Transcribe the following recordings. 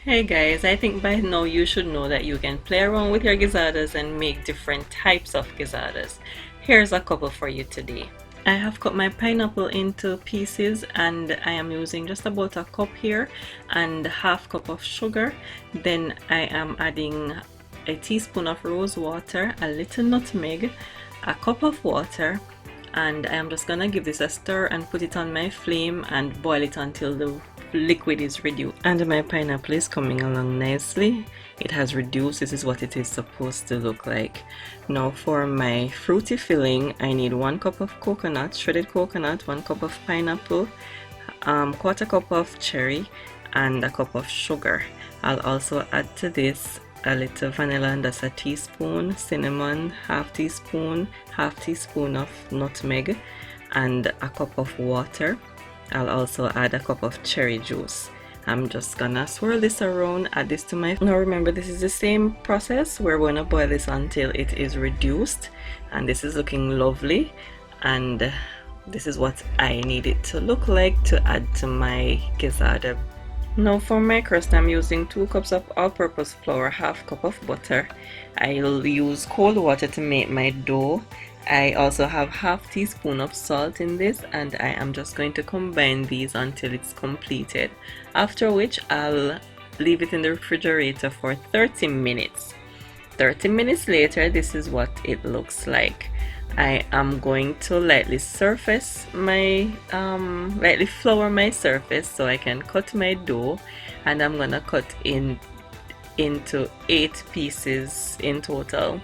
Hey guys, I think by now you should know that you can play around with your gizzardas and make different types of gizzardas. Here's a couple for you today. I have cut my pineapple into pieces and I am using just about a cup here and half cup of sugar. Then I am adding a teaspoon of rose water, a little nutmeg, a cup of water, and I am just gonna give this a stir and put it on my flame and boil it until the liquid is reduced. And my pineapple is coming along nicely. It has reduced. This is what it is supposed to look like. Now for my fruity filling, I need 1 cup of coconut, shredded coconut, 1 cup of pineapple, quarter cup of cherry, and a cup of sugar. I'll also add to this a little vanilla, and that's a teaspoon, cinnamon, half teaspoon of nutmeg, and a cup of water. I'll also add a cup of cherry juice. I'm just gonna swirl this around, add this to my... Now remember, this is the same process. We're gonna boil this until it is reduced, and this is looking lovely, and this is what I need it to look like to add to my gizzarda. Now for my crust, I'm using 2 cups of all-purpose flour, half cup of butter. I'll use cold water to make my dough. I also have half teaspoon of salt in this, and I am just going to combine these until it's completed, after which I'll leave it in the refrigerator for 30 minutes. 30 minutes later, this is what it looks like. I am going to lightly surface my lightly flour my surface so I can cut my dough, and I'm gonna cut into 8 pieces in total.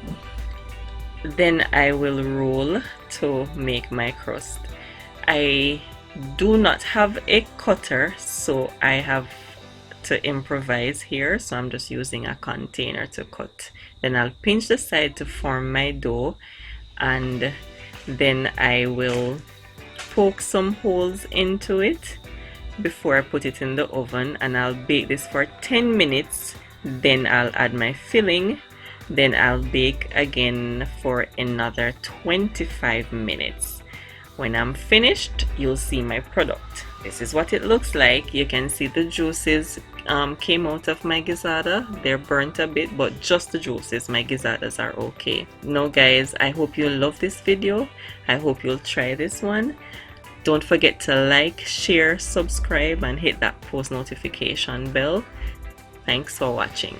Then I will roll to make my crust. I do not have a cutter, so I have to improvise here, so I'm just using a container to cut. Then I'll pinch the side to form my dough, and then I will poke some holes into it before I put it in the oven, and I'll bake this for 10 minutes. Then I'll add my filling, then I'll bake again for another 25 minutes. When I'm finished, you'll see my product. This is what it looks like. You can see the juices came out of my gizzarda. They're burnt a bit, but just the juices. My gizzardas are okay. Now guys, I hope you love this video. I hope you'll try this one. Don't forget to like, share, subscribe, and hit that post notification bell. Thanks for watching.